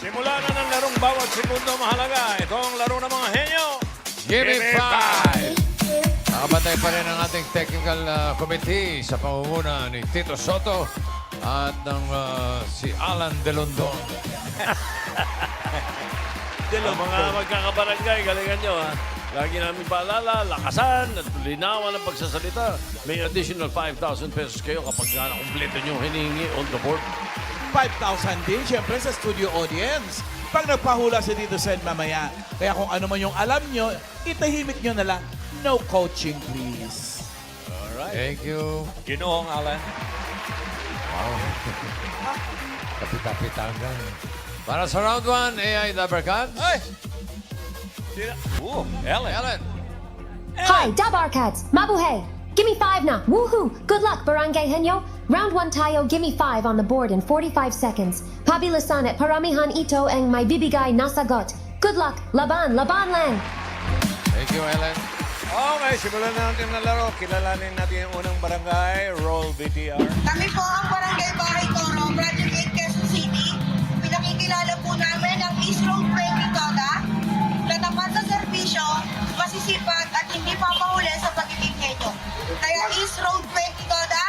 Simula na ng larong bawat segundo mahalaga. Ito ang laro ng mga henyo. Give me five! Nakabantay pa rin ang ating technical committee sa pamumuna ni Tito Soto at ng si Alan Delondon. Ang mga magkakabarangay, galingan nyo ha. Lagi namin paalala, lakasan at linawan ang pagsasalita. May additional 5,000 pesos kayo kapag nakumpleto nyo hinihingi on the board. 5,000 din, syempre, sa studio audience. Pag nagpahula si Tito Sen mamaya. Kaya kung ano man yung alam nyo, itahimik nyo na lang. No coaching, please. Alright. Thank you. Ginoong Alan. Wow. Kapit-kapitangan. Para sa round 1, AI Dabarcats. Ay! Ellen. Ellen. Hi, Dabarcats. Mabuhay. Give me 5 na. Woohoo. Good luck, Barangay Henyo. Round 1 tayo, give me 5 on the board in 45 seconds. Pabilisan at paramihan ito ang may bibigay na sagot. Good luck. Laban, laban lang. Thank you, Ellen. Okay, simulan na natin ang laro. Kilalanin natin yung unang barangay. Roll VTR. Kami po ang Barangay Bahay Toro, Project 8, Quezon City. Pinakikilala po namin ang East Road Breaking Toda. Tatapat sa serbisyo, masisipag at hindi papahuli sa pagiging henyo. Kaya East Road Breaking Toda,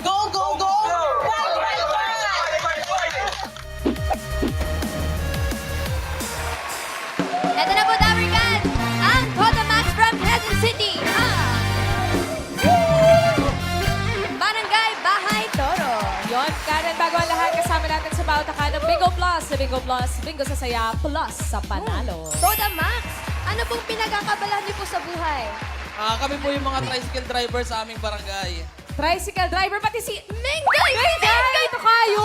go, go, go! One, one, one! Ito na po, Dabarcats! Ang Toda Max from Quezon City! Barangay Bahay Toro. Yon, Karen, bago ang lahat, kasama natin sa bawat taka ng Bingo Plus. Sa Bingo Plus, Bingo sa saya, plus sa panalo. Toda Max, ano pong pinagkakabalan niyo po sa buhay? Kami po yung mga tricycle driver sa aming barangay. Tricycle driver, pati si Mengay! Mengay! Ito kayo!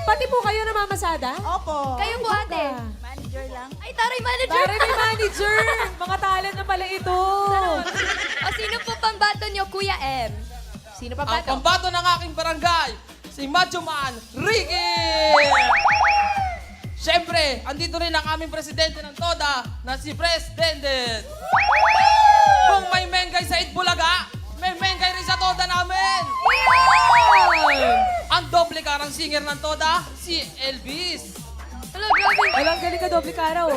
Pati po kayo namamasada? Opo. Kayo po, ate. Manager lang. Ay, taray manager! Pare, may manager! Mga talent na pala ito. O sino po pambato niyo, Kuya M? Sino Ang pambato? pambato ng aking barangay, si Macho Man Ricky! Siyempre, andito rin ang aming presidente ng Toda na si President. Kung may mengay sa Itbulaga, may mengay rin sa Toda namin. Ang doble karang singer ng Toda, si Elvis. Hello, grabe. Alam, galing ka doble karaw.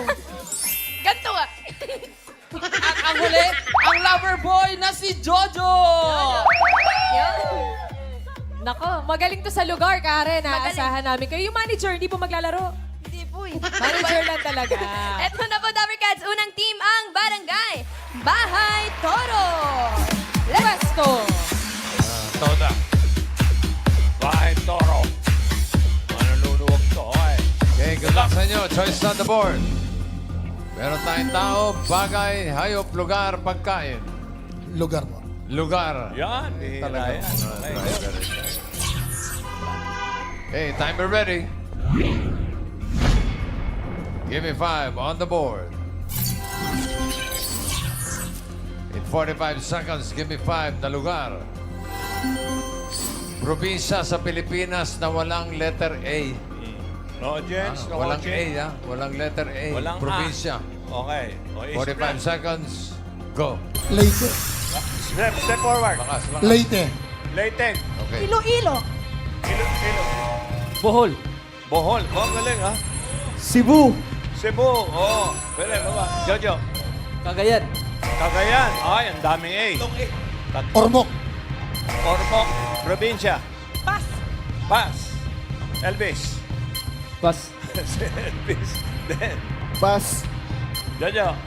Ganto ah. At ang huli, ang lover boy na si Jojo. Nako, magaling to sa lugar, Karen. Magaling. Aasahan namin kayo. Yung manager, hindi po maglalaro. Hindi po eh. Manager lang talaga. Eto na po, Dabarcats. Unang team ang Barangay Bahay Toro. Pwesto. Toda. Bahay Toro. Manunuluwag to. Okay. Okay, good luck sa inyo. Choice on the board. Meron tayong tao, bagay, hayop, lugar, pagkain. Lugar po. Lugar. Yan. Bihira Talaga. yan. Okay. Okay, timer ready. Give me 5 on the board. In 45 seconds, give me 5 na lugar. Probinsya sa Pilipinas na walang letter A. No audience, no Walang A, coaching. ha? Walang letter A. Walang A. Probinsya. Okay. O, 45 seconds, go. Leyte. Step forward. Bakas, bakas. Leyte. Leyte. Okay. Iloilo. Ilo. Bohol. Bohol. Oh, ang galing ha. Cebu. Cebu. Oo. Pwede, baba. Jojo. Cagayan. Cagayan. Ay, ang daming A. Ormoc. Ormoc. Probinsya. Pas. Pas. Elvis. Pas. Elvis. Then. Pas. Jojo.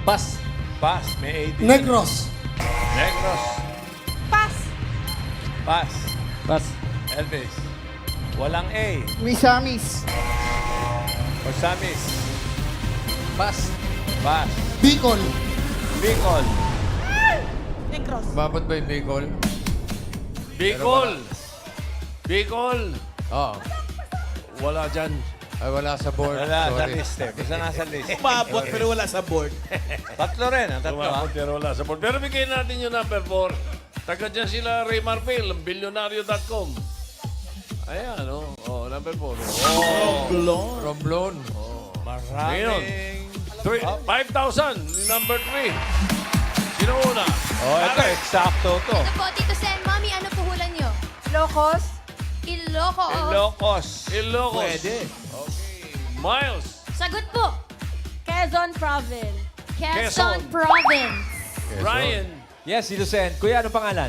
Pas. Pas. May A. Negros. Negros. Pas. Pas. Pas. Elvis. Walang A. Misamis. Osamis. Pas. Pas. Bicol. Bicol. Negros. Umabot ba yung Bicol? Bicol. Bicol. Oo. Wala dyan. Ay, wala sa board. Wala sa Sorry. list eh. Basta nasa list. Umabot pero wala sa board. Tatlo rin. Ang tatlo ha. Pero wala sa board. Pero bigyan natin yung number 4. Taga dyan sila Ray Marfil, bilyonaryo.com. Ayan, oh, number 4. Oh, Romblon. maraming... 5,000, number 3. Sino una? Oh, ito, eksakto to. Ito po, Tito Sen, Mami, ano puhulan niyo? Locos. Ilocos. Ilocos. Pwede. Okay. Miles. Sagot po. Quezon Province. Quezon Quezon. Province. Ryan. Yes, si Lucen. Kuya, anong pangalan?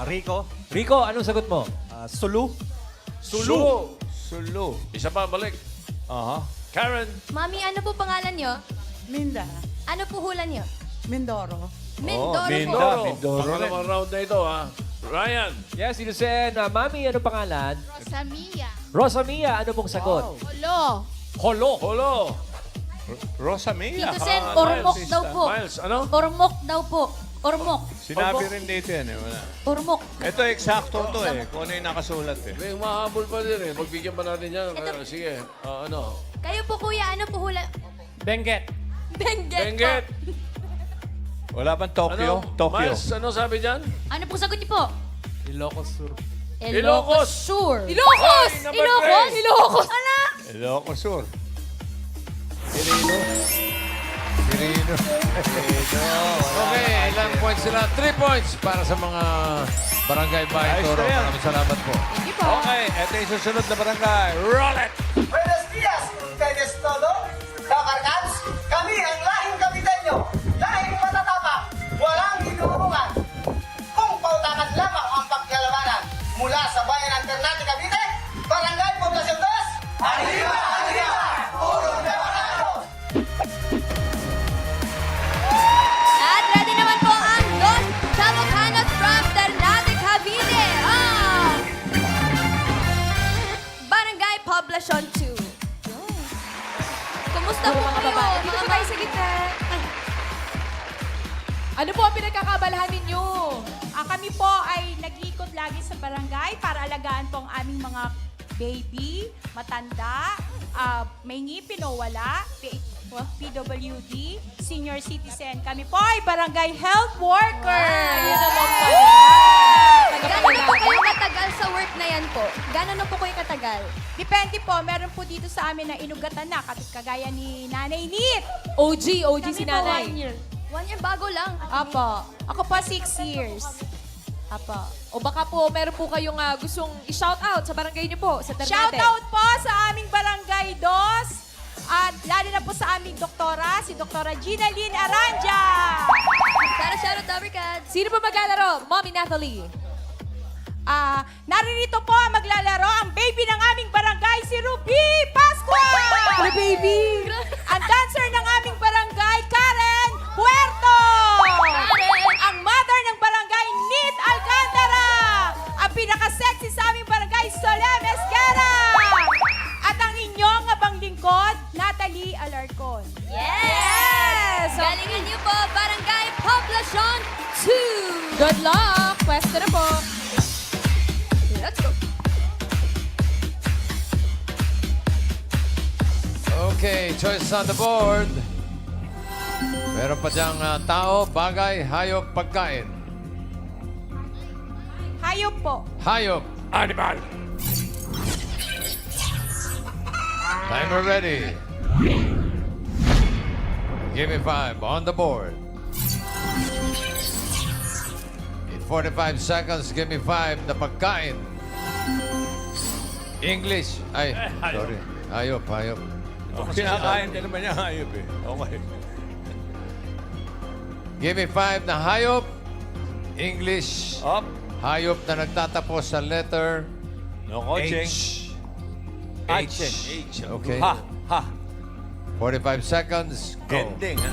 Rico. Rico, anong sagot mo? Sulu. Sulu. Sulu. Isa pa, balik. Aha. Karen. Mami, ano po pangalan nyo? Minda. Ano po hula nyo? Mindoro. Mindoro po. Mindoro. Mindoro rin. Pangalawang round na ito, ha? Ryan. Yes, si Lucen. Mami, anong pangalan? Rosamia. Rosamia, ano pong sagot? Holo. Holo. Holo. Rosamia. Tito Sen, Ah, ormok Miles. daw po. Miles, ano? Ormok daw po. Ormok. Sinabi rin dito yan eh. Wala. Ormok. Ito eksakto to eh. Kung ano yung nakasulat eh. May mahabol pa din eh. Magbigyan pa natin yan. Sige. Ano? Kayo po kuya, ano po hula? Benguet. Benguet. Benguet. Wala bang Tokyo? Ano? Tokyo. Miles, ano sabi dyan? Ano po sagot niyo po? Ilocos Sur. Ilocos. Sur. Ilocos! Ay, number Ilocos! three. Ilocos! Ala! Ilocos Sur. Sirino. Okay, ilang points sila? 3 points para sa mga barangay Bahay Ayos Toro. na yan. Maraming salamat po. Hindi po. Okay, ito yung susunod na barangay. Roll it! Buenos días, ustedes todo. Kakarkans, kami ang lahing kapitenyo. Lahing matatapang, walang hinubungan. Kung pautakan lamang ang paglalabanan mula sa bayan ng Ternate, Cavite, Barangay Poblacion 2, arriba, arriba, puro Navarro. At ready naman po ang Dos Chavocanos from Ternate, Cavite. Ang Barangay Poblacion 2. Kumusta po Mga kayo? babae. Dito po tayo sa gitna. Ano po ang pinagkakabalahan ninyo? Kami po ay nag-iikot lagi sa barangay para alagaan po ang aming mga baby, matanda, may ngipin o wala, PWD, senior citizen. Kami po ay barangay health worker. Ayun naman pala. Gano'n na po kayo katagal sa work na yan po? Gano'n na po kayo katagal? Depende po, meron po dito sa amin na inugatan na, kagaya ni Nanay Nit. OG si Kami po, nanay. 1 year. 1 year bago lang. Apo. Ako po 6 years. Apo. O baka po meron po kayong gustong i-shout out sa barangay niyo po, sa Ternate. Shout out po sa aming barangay Dos. At lalo na po sa aming doktora, si Doktora Gina Lynn Aranja. Shout out, Dabarkads. Sino po maglalaro? Mommy Nathalie. Naririto po ang maglalaro ang baby ng aming barangay, si Ruby Pascua! Hello, baby! Ang dancer ng aming barangay, Karen Puerto! Ang mother ng barangay, Nit Alcantara! Ang pinaka-sexy sa aming barangay, Solem Esquera! At ang inyong abang lingkod, Natalie Alarcon. Yes! Galingan niyo po, Barangay Poblacion 2. Good luck! Pwesto na po. Let's go. Okay, choice on the board. Meron pa diyang tao, bagay, hayop, pagkain. Hayop po. Hayop. Animal. Timer ready. Give me 5 on the board. In 45 seconds, give me 5 na pagkain. English. Ay, sorry. Hayop, hayop. Kinakain din naman niya hayop eh. Okay. Give me 5 na hayop. English. Up. Hayop na nagtatapos sa letter No coaching. H. H. Okay. Ha. Ha. 45 seconds. Go. Gending. Ha?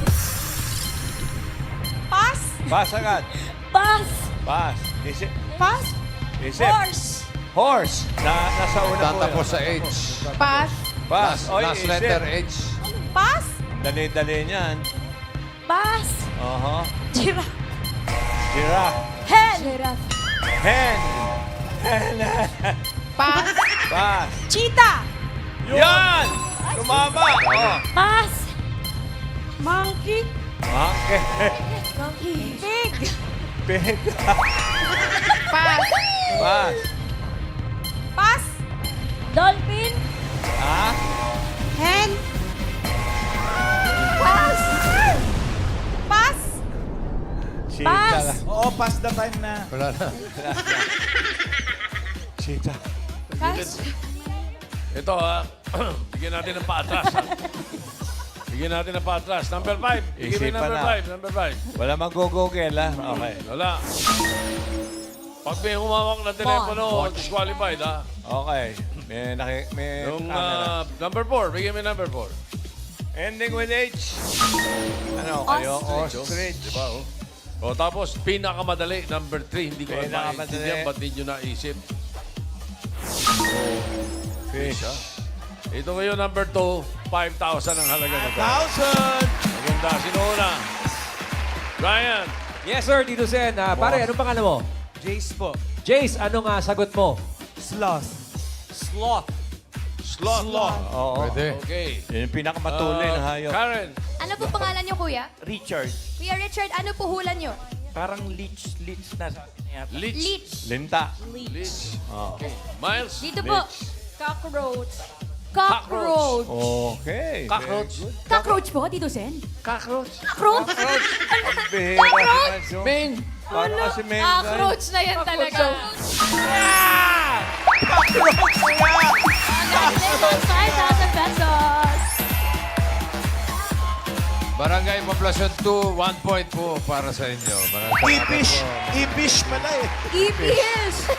Pass. Pass agad. Pass. Pass. Isip. Pass. Isip. Horse. Horse. Nasa una po. Tatapos sa H. Pass. Pass. Oy, Last isip. letter H. Pass. Dali-dali niyan. Pass. Giraffe. Hen. Hen. Pass. Pass. Cheetah. Yan! Tumama. Oh. Pass. Monkey. Monkey. Pig. Pig. Pass. Pass. Pass. Dolphin. Ha? Hen. Pass. Pass. Cheetah. Oo, pass the time na. Wala na. Cheetah. Pass. Ito ha. Bigyan natin ng paatras. Ha? Bigyan natin ng paatras. Number 5. Bigyan mo Isipan number na. 5. Number 5. Wala mag-go-go-gel, ha? Okay. Wala. Pag may humawak na telepono, disqualified ha. Okay. May Yung camera. number 4. Bigyan mo yung number 4. Ending with H. Ano kayo? Ostrich. Diba, oh? O tapos, pinakamadali, number 3. Hindi ko Pinakamadali. maintindihan ba't di nyo naisip. Fish. Ito ngayon, number 2, 5,000 ang halaga nito. 1,000! Maganda. Sino una? Ryan. Yes, sir, Tito Sen. Pare, anong pangalan mo? Jace po. Jace, anong sagot mo? Sloth. Sloth. Sloth. Oo. Pwede. Okay. Yun yung pinakamatulin na hayop. Karen. Ano po pangalan niyo, kuya? Richard. Kuya Richard, ano po hula niyo? Parang leech na. Leech. Leech. Linta. Leech. Oh. Okay. Miles. Dito po. Cockroach. Cockroach. Okay. Cockroach. Cockroach po, Tito Sen? Cockroach. Cockroach? Bihira naman, so. Main. Paano kasi may... Cockroach na yan talaga. Congratulations, 5,000 pesos. Barangay Poblacion 2, 1 point po para sa inyo. Ipish! Ipish pala eh. EPS.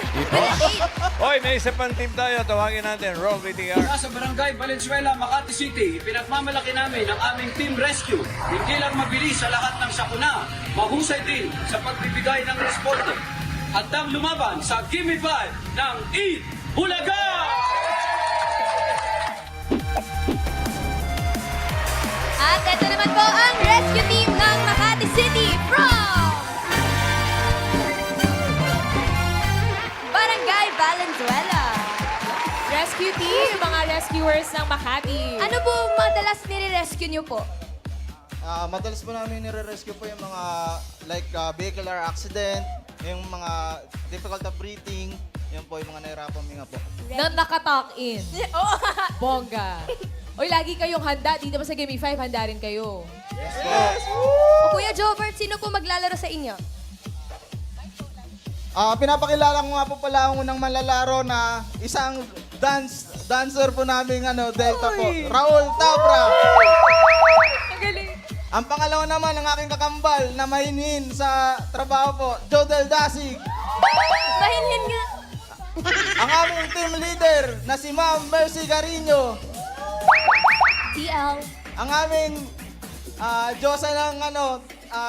Hoy, may isa pang team tayo. Tawagin natin. Roll VTR. Mula sa Barangay Valenzuela, Makati City, pinagmamalaki namin ang aming Team Rescue. Hindi lang mabilis sa lahat ng sakuna, mahusay din sa pagbibigay ng responde. Handang lumaban sa Gimme 5 ng Eat Bulaga! At ito naman po ang rescue team ng Makati City from Barangay Valenzuela. Rescue team, mga rescuers ng Makati. Ano po madalas nire-rescue niyo po? Madalas po namin nire-rescue po yung mga like vehicular accident, yung mga difficult of breathing, yun po yung mga nahirapan mga po. Na nakatalk in. Bongga. Oy, lagi kayong handa. Dito ba sa Gimme 5, handa rin kayo. O Kuya Jobert, sino po maglalaro sa inyo? Pinapakilala ko nga po pala ang unang manlalaro na isang dancer po namin Delta po, Raul Tabra. Ang galing. Ang pangalawa naman ang aking kakambal na mahinhin sa trabaho po, Jodel Dasig. Mahinhin nga. Ang aming team leader na si Ma'am Mercy Carino. TL. Ang aming Diyosa ng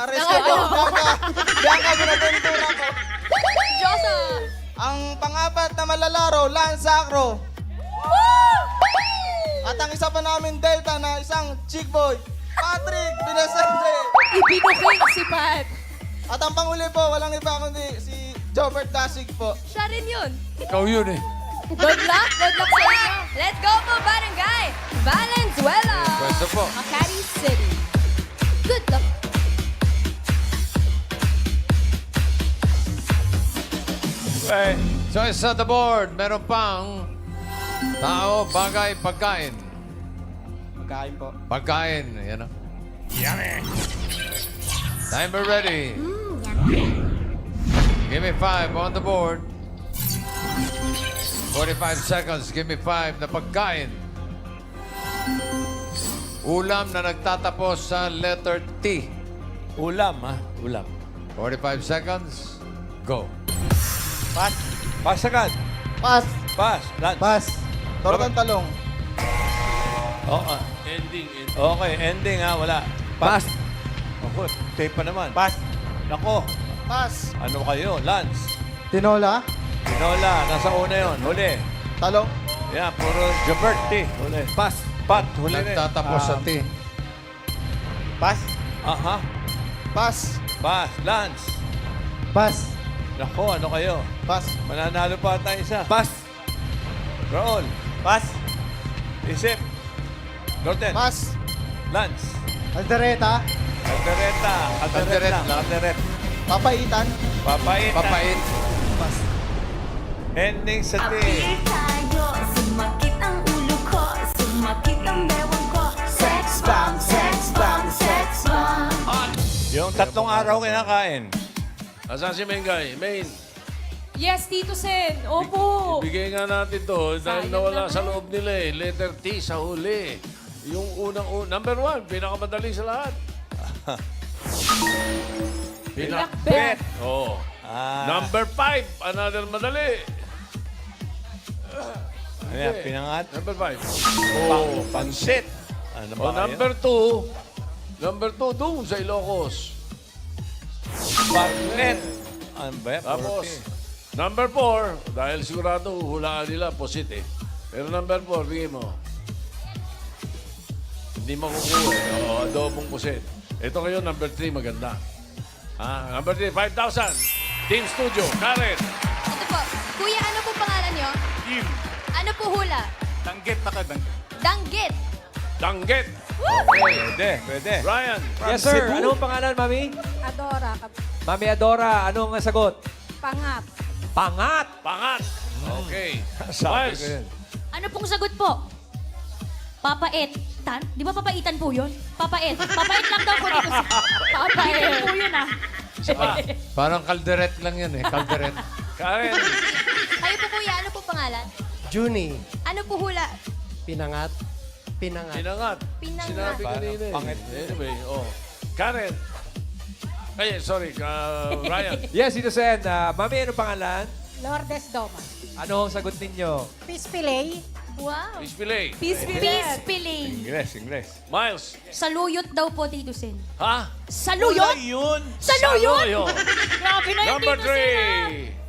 rescue po, Bianca Buenaventura po. Josa. Ang pang-apat na malalaro, Lance Sacro. At ang isa pa namin Delta na isang chick boy, Patrick Binasente. Ibinuking si Pat. At ang panghuli po, walang iba kundi si Jobert Dasig po. Siya rin yun. Ikaw yun eh. Good luck sa inyo. Let's go po, Barangay Valenzuela. Pwesto po. Makati City. Good luck. Okay. Choice on the board. Meron pang tao, bagay, pagkain. Pagkain po. Pagkain. Yan o. Yummy. Timer ready. Give me 5 on the board. 45 seconds. Give me 5 na pagkain. Ulam na nagtatapos sa letter T. Ulam, ha? Ulam. 45 seconds. Go. Pass. Pass agad. Pass. Pass. Lunch. Pass. Tortang talong. Oo. Ending. Okay, ending ha. Wala. Pass. Ako, tape pa naman. Pass. Nako. Pass. Ano kayo? Lance. Tinola. Tinola. Nasa una yon. Huli. Talong. Yan, puro Jobert T. Huli. Pass. Pat. Huli rin. Nagtatapos sa T. Pass. Aha. Pass. Pass. Lance. Pass. Nako, ano kayo? Pass. Mananalo pa tayo isa. Pass. Raul. Pass. Isip. Norton. Pass. Lance. Aldereta. Caldereta. Caldereta. Caldereta. Papaitan. Papait. Papait. Pass. Ending sa T. tayo, sumakit ang ulo ko, sumakit ang bewang ko. Sex bomb, sex bomb, sex bomb. Yung tatlong araw kinakain. Asan si Mengay? Main. Yes, Tito Sen. Opo. Ibigay nga natin to dahil Sayang nawala sa naman. loob nila eh. Letter T sa huli. Yung number 1, pinakamadali sa lahat. Pinakbet. Oh. Ah. Number 5, another madali. Ano yan, pinangat? Number 5. Oh, pansit. Ano ba Oh, kayo? number 2 doon sa Ilocos. Bagnet. Ano ba yan? Tapos, 40. number 4, dahil sigurado hulaan nila, pusit eh. Pero number 4, bigay mo. Hindi makukuha eh. Oo, adobong pusit. Ito kayo, number 3, maganda. Number 3, 5,000. Team Studio, Karen. Ito po. Kuya, ano po pangalan nyo? Team Ano po hula? Tanggit na kayo. Danggit. Danggit. Pwede. Ryan. Yes, sir. Ano ang pangalan, Mami? Adora. Mami Adora, anong sagot? Pangat. Pangat. Pangat. Okay. Sabi Miles. ko yun. Ano pong sagot po? Papaitan? Di ba papaitan po yun? Papait. Papait lang daw po dito. Papaitan po yun ah. Parang kalderet lang yan eh. Kalderet. Karen. Kayo po kuya, ano po pangalan? Juni, Ano po hula? pinangat, pinangat. Pinangat. Pinangat. Sinabi kanina eh. Pangit. Anyway, oh. Karen. Ay, sorry. Ryan. Yes, Tito Sen. Mami, anong pangalan? Lourdes Doma. Ano ang sagot ninyo? Fish fillet. Wow. Fish fillet. Peace Fish fillet. Ingles. Miles. Saluyot daw po, Tito Sen. Ha? Saluyot? Yun. Saluyot? Saloyo. Grabe na yung Number Tito Sen. 3.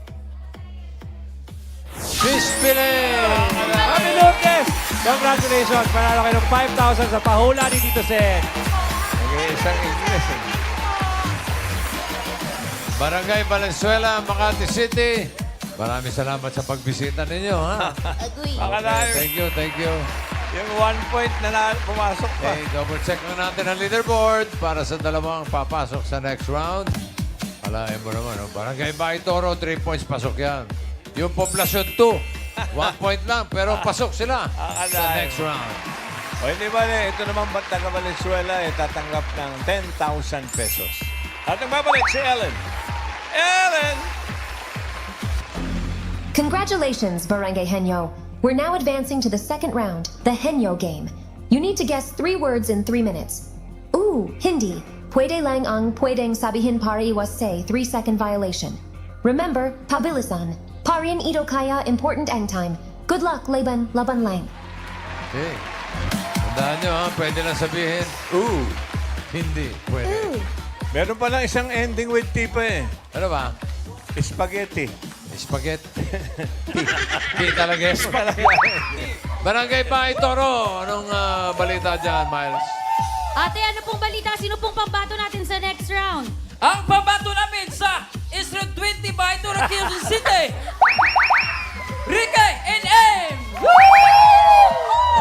Fish fillet! Mami Lucas! Congratulations! Panalo kayo ng 5,000 sa pahula ni Tito Sen. Nag-iisang Ingles eh. Barangay Valenzuela, Makati City. Maraming salamat sa pagbisita ninyo, ha? Agoy. Akalain. Thank you. Yung 1 point na pumasok pa. Okay, double check lang natin ang leaderboard para sa dalawang papasok sa next round. Alain mo naman, oh. Barangay Baitoro, 3 points, pasok yan. Yung Poblacion 2, 1 point lang, pero pasok sila sa Akalain. next round. O hindi ba, ito naman taga Valenzuela tatanggap ng 10,000 pesos. At nagbabalik si Ellen. Ellen! Congratulations, Barangay Henyo. We're now advancing to the second round, the Henyo game. You need to guess 3 words in 3 minutes. Ooh, Hindi. Pwede lang ang pwedeng sabihin pari was say 3-second violation. Remember, pabilisan. Parian ito kaya important end time. Good luck, laban lang. Okay. Tandaan nyo, ha? Pwede lang sabihin, hindi, pwede. Meron pa lang isang ending with T pa eh. Ano ba? Spaghetti. Spaghetti. T talaga yun. Barangay Baitoro, anong balita dyan, Miles? Ate, ano pong balita? Sino pong pambato natin sa next round? Ang pambato namin sa Eastern 20 by Tura, Quezon City. Ricky and M.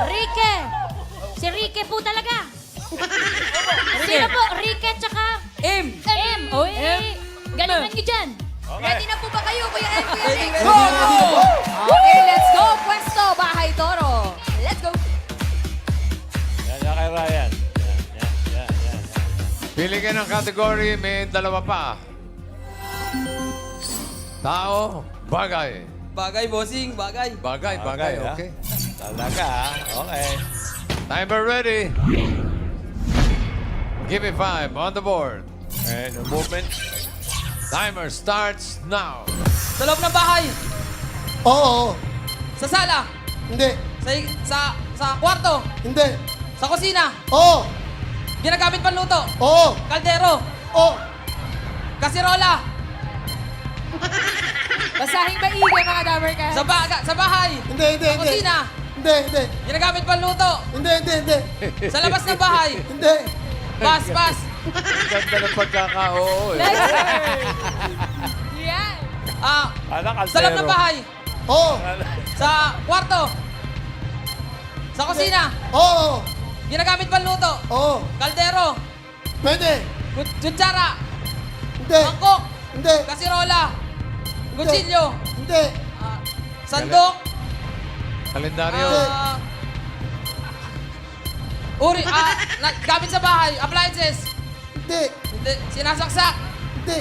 Rike! Si Rike po talaga. Sino po? Rike tsaka M. M. Oy! M. Galingan nyo dyan. Ready na po ba kayo, Kuya M, Kuya Rick? Go, go! Okay, let's go. Pwesto, Bahay Toro. Let's go. Yan kay Ryan. Yan. Pili kayo ng category, may dalawa pa. Tao, bagay. Bagay, bossing, bagay. Bagay, ha? okay. Talaga, ha? Okay. Timer ready. Give me 5 on the board. And the movement. Timer starts now. Sa loob ng bahay. Oo, Sa sala. hindi, Sa kwarto. hindi, Sa kusina. oo, Ginagamit panluto. oo, Kaldero. oo, Kasirola. Basahing maigi, mga Dabber Cats. Sa bahay. hindi, hindi, Sa hindi, kusina. hindi, Ginagamit panluto. hindi, hindi, Sa labas ng bahay. hindi, Pass. Ang ganda ng pagkaka-oo eh. Next word. Yan. Sa loob ng bahay. oo, Sa kwarto. Sa kusina. oo, Ginagamit panluto. oo, Kaldero. pwede, Kutsara. hindi, Mangkok. hindi, Kasirola. Kutsilyo. hindi, Sandok. Kalendaryo. Gamit sa bahay. Appliances. hindi, Hindi. Sinasaksak. hindi,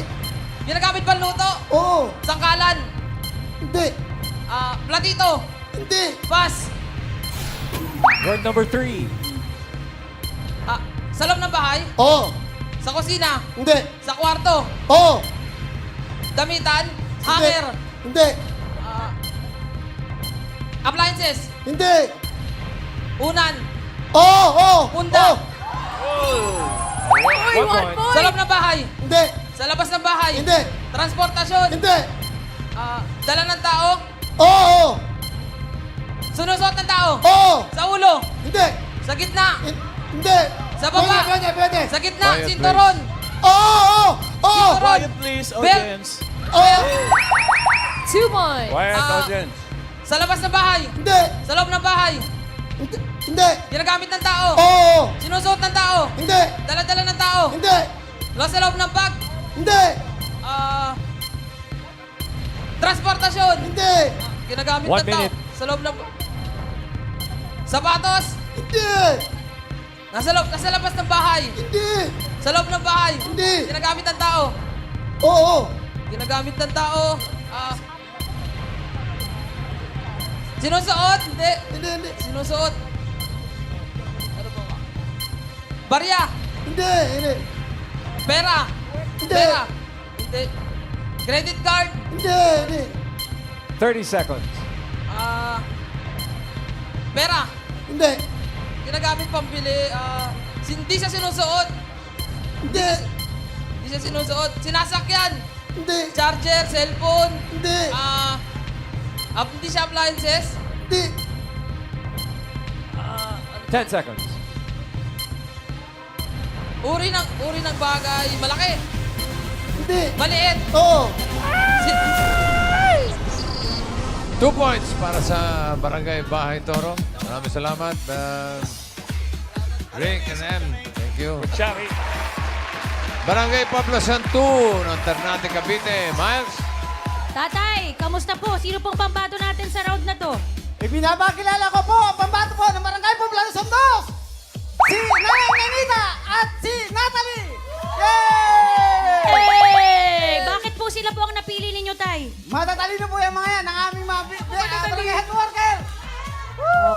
Ginagamit panluto. oo, Sangkalan. Hindi. Platito. Hindi. Pass. Word number 3. Sa loob ng bahay. Oo. Sa kusina. Hindi. Sa kwarto. Oo. Damitan. Hindi. Hanger. Hindi. Appliances. Hindi. Unan. Oo. Oo. Punda. Uy, 1 point. Sa loob ng bahay. Hindi. Sa labas ng bahay. Hindi. Transportasyon. Hindi. Dala ng tao. Oo. Sinusuot ng tao. Oo. Sa ulo. Hindi. Sa gitna. Hindi. Sa baba. Pwede. Sa gitna. Quiet, Sinturon. Oo. Oo. Sinturon. Quiet please, Belt. audience. Oo. 2 points. Quiet, Ah. audience. Sa labas ng bahay. Hindi. Sa loob ng bahay. Hindi. Ginagamit ng tao. Oo. Sinusuot ng tao. Hindi. Dala-dala ng tao. Hindi. Sa loob ng bag. Hindi. Transportasyon. Hindi. Ginagamit 1 ng tao. minute. Sa loob ng... Sapatos. Hindi. Nasa labas ng bahay. Hindi. Sa loob ng bahay. Hindi. Ginagamit ng tao. Oo. Ginagamit ng tao. Sinusuot. Hindi. Hindi. Sinusuot. Ano ba? Barya. Hindi. Pera. Hindi. Pera. Hindi. Credit card. Hindi. 30 seconds. Pera. Hindi. Ginagamit pambili. Hindi siya sinusuot. Hindi. Hindi siya sinusuot. Sinasakyan. Hindi. Charger, cellphone. Hindi. Hindi siya appliances. Hindi. 10 seconds. Uri ng bagay. Malaki. Hindi. Maliit. Oo. 2 points para sa Barangay Bahay Toro. Maraming salamat. Rick and M. Thank you. Shari. Barangay Poblacion 2 ng Ternate, Cavite. Miles? Tatay, kamusta po? Sino pong pambato natin sa round na to? Ibinabakilala ko po ang pambato po ng Barangay Poblacion 2. Si Nanay Nenita at si Natalie. Yay! Hey! Bakit po sila po ang napili ninyo, Tay? Matatalino po yung mga yan, ang aming mga barangay health worker.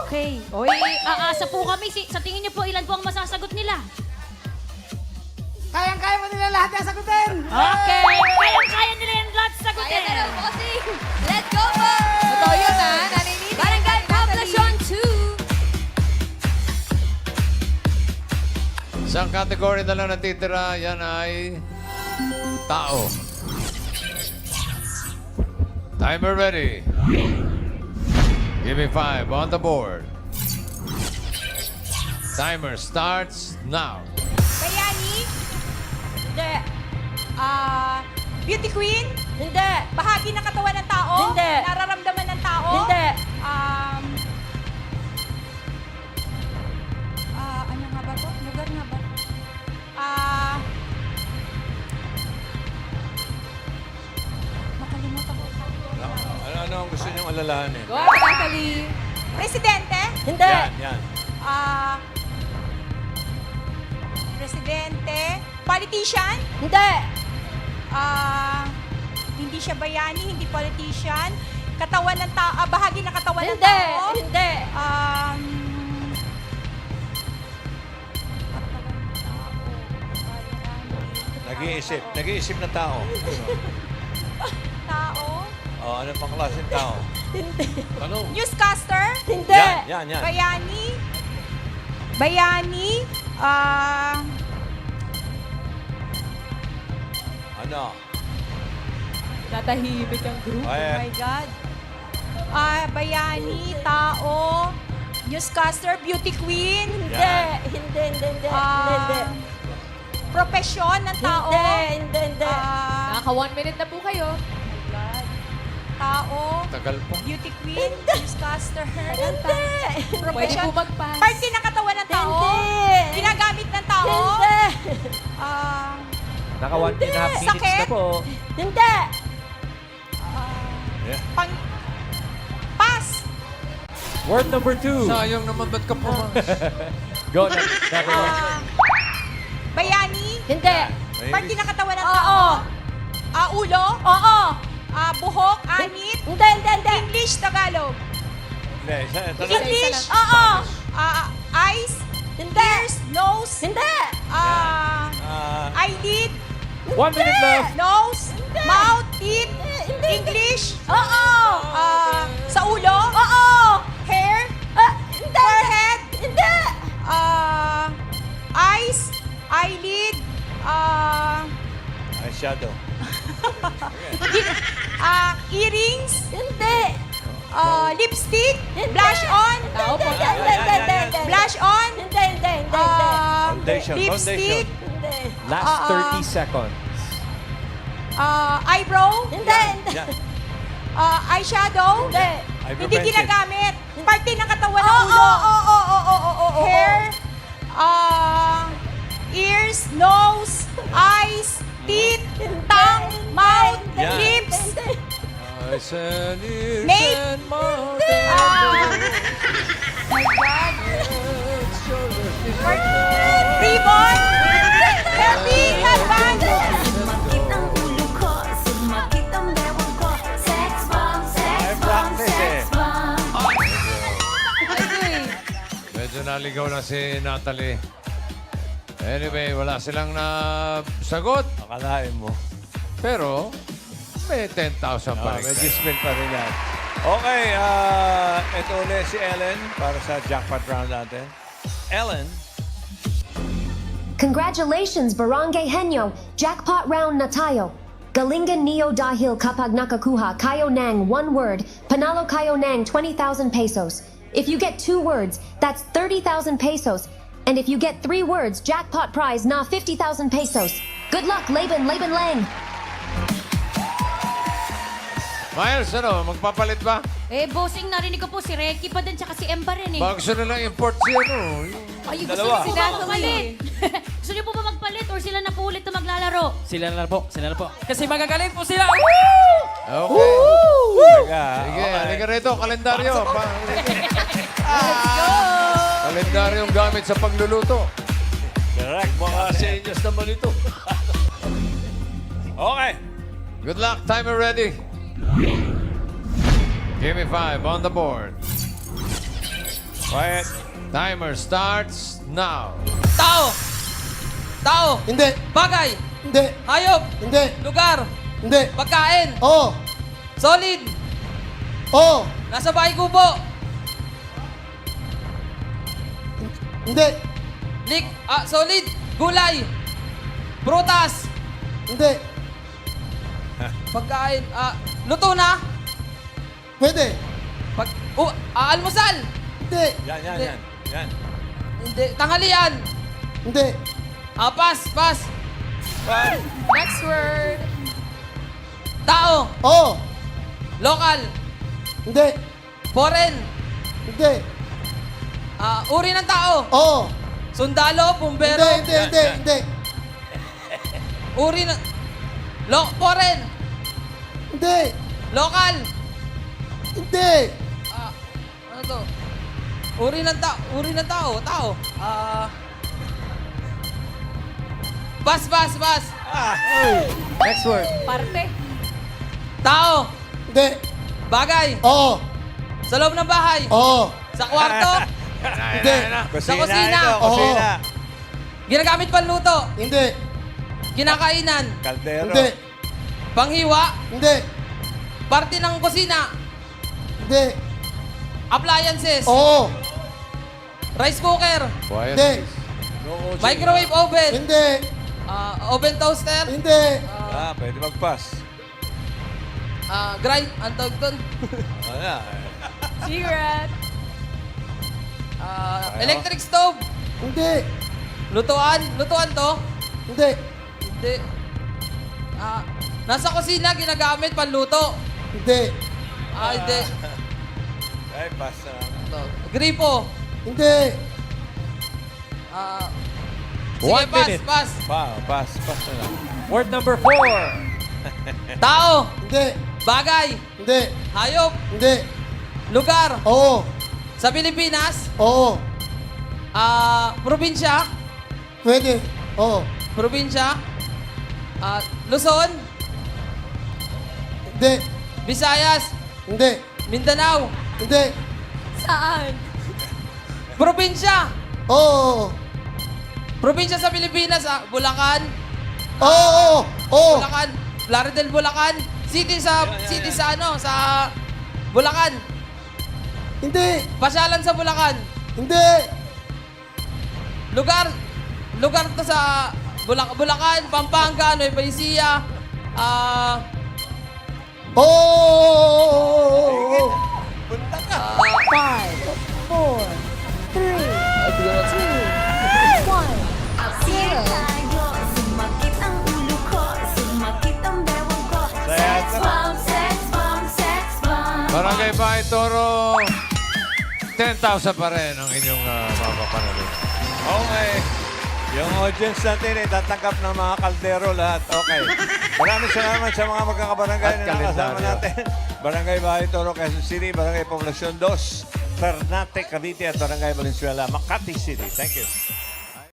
Okay. Oy, aasa po kami. Sa tingin niyo po, ilan po ang masasagot nila? Kayang-kaya mo nila lahat yung sagutin. Okay. Kayang-kaya nila yung lahat sagutin. Let's go, boys! Totoo yun, ha? Naninili. Barangay Poblacion 2. Isang category na lang natitira. Yan ay tao. Timer ready. Give me 5 on the board. Timer starts now. Bayani? Hindi. Beauty queen? Hindi. Bahagi ng katawan ng tao? Hindi. Nararamdaman ng tao? Hindi. Ano nga ba to? Lugar nga ba? Nakalimutan ko. Ano ang gusto niyong alalahanin? Go, Natalie. Presidente? Hindi. Yan. Presidente? Politician? Hindi. Hindi siya bayani, hindi politician. Katawan ng tao, bahagi ng katawan ng tao? Hindi. Nag-iisip na tao. Tao? Ano pang klaseng tao? Ano? Newscaster? Hindi. Yan. Bayani? Bayani? Ano? Natahimik ang group. Oh my God. Bayani, tao, newscaster, beauty queen. Yan. Hindi. Profesyon ng tao. Hindi. Naka 1 minute na po kayo. Tao, Tagal po. beauty queen, newscaster. Hindi. Pwede Profession. po mag-pass. Parte ng katawan ng tao. Ginagamit ng tao. Naka 1 and a half minutes Sakit? na po. Hindi. Yeah. Pass. Word number 2. Sayang naman, ba't ka po? Go, Natalie. Bayani? Hindi. Mahilig. Parte ng katawan ng tao. Ulo? Oo. Buhok, anit. Hindi. English, Tagalog. Hindi, tanong. English. Oo. Eyes. Ears, nose. Hindi. Eyelid. 1 minute left. Nose. Mouth, teeth. English. Oo. Sa ulo. Oo. Hair. Hindi. Forehead. Hindi. Eyes. Eyelid. Eyeshadow. Earrings. Hindi. Lipstick. Blush on. Hindi. Blush on. Hindi. Foundation. Lipstick. Last 30 seconds. Eyebrow. Hindi. Yan. Eyeshadow. Eyebrow Hindi pencil. ginagamit. Parte ng katawan ng ulo. Hair. Ears. Nose. Eyes. Teeth. Tongue. Mouth. Yan. Lips. Eyes and ears Mate. and mouth Ribbon. Happy advance. Sumakit ang ulo ko, sumakit ang bewang ko. Sex bomb, sex bomb, practice sex bomb. Medyo naligaw na si Natalie. Anyway, wala silang sagot. Akalain mo. Pero, may 10,000 pa rin. May discipline pa rin yan. Okay, ito ulit si Ellen para sa jackpot round natin. Ellen, Congratulations, Barangay Henyo! Jackpot round na tayo! Galingan niyo dahil kapag nakakuha kayo ng 1 word, panalo kayo ng 20,000 pesos. If you get 2 words, that's 30,000 pesos. And if you get 3 words, jackpot prize na 50,000 pesos. Good luck, Laban Lang! Miles, magpapalit ba? Bossing, narinig ko po si Reki pa din, tsaka si Emba rin eh. Bago na lang import si Ay, gusto Dalawa. niyo po ba magpalit? Gusto niyo po ba magpalit or sila na po ulit na maglalaro? Sila na po. Kasi magagaling po sila. Okay. Teka, Sige, okay. halika rito, kalendaryo. Kalendaryong gamit sa pagluluto. Correct. Mga senyas naman ito. Okay. Good luck, timer ready. Give me 5 on the board. Quiet. Timer starts now. Tao. Hindi. Bagay. Hindi. Hayop. Hindi. Lugar. Hindi. Pagkain. Oo. Solid. Oo. Nasa bahay kubo. Hindi. Solid. Gulay. Prutas. Hindi. Pagkain. Luto na. Pwede. Almusal. Hindi. Yan. Hindi. Tanghalian. Hindi. Pass. Next word. Tao. Oo. Local. Hindi. Foreign. Hindi. Uri ng tao. Oo. Sundalo. Bumbero. Hindi. Uri ng... Foreign. Hindi. Local. Hindi. Ano to? Uri ng tao. Tao. Pass. Next word. Parte. Tao. Hindi. Bagay. Oo. Sa loob ng bahay. Oo. Sa kwarto. Hindi. Sa kusina. Ito, kusina. Ginagamit panluto. Hindi. Kinakainan. Kaldero. Hindi. Panghiwa. Hindi. Parte ng kusina. Hindi. Appliances. Oo. Rice cooker. Quiet, Hindi. please. Microwave oven. Hindi. Oven toaster. Hindi. Pwede mag-pass. Grind. Ang tawag doon. Secret. Electric stove. Hindi. Lutuan to. Hindi. Hindi. Nasa kusina, ginagamit panluto. Hindi. Hindi. Ay, pass na lang. Gripo. Hindi. Sige, 1 minute. pass. Pass na lang. Word number 4. Tao. Hindi. Bagay. Hindi. Hayop. Hindi. Lugar. Oo. Sa Pilipinas. Oo. Probinsya. Hindi. Visayas, Hindi. Mindanao, Hindi. Saan? probinsya. Oo. Probinsya sa Pilipinas, Bulacan, Oo. Oo. Bulacan, Laredel, Bulacan. City sa Bulacan. Hindi. Pasyalan sa Bulacan. Hindi. Lugar to sa Bulacan, Pampanga, Nueva Ecija. Oo. Punta ka. 5, 4, 3, 2, 1. Sige tayo, sumakit ang ulo ko, sumakit ang bewang ko. Saya Sex ka. bomb, sex bomb, sex bomb. Barangay Bahay Toro, 10,000 pa rin ang inyong mapapanalunan. Okay. Yung audience natin ay tatanggap ng mga kaldero lahat. Okay. Maraming salamat sa mga magkakabarangay At na nakasama kalendaryo. natin. Barangay Bahay Toro, Quezon City, Barangay Poblacion 2, Ternate, Cavite at Barangay Valenzuela, Makati City. Thank you.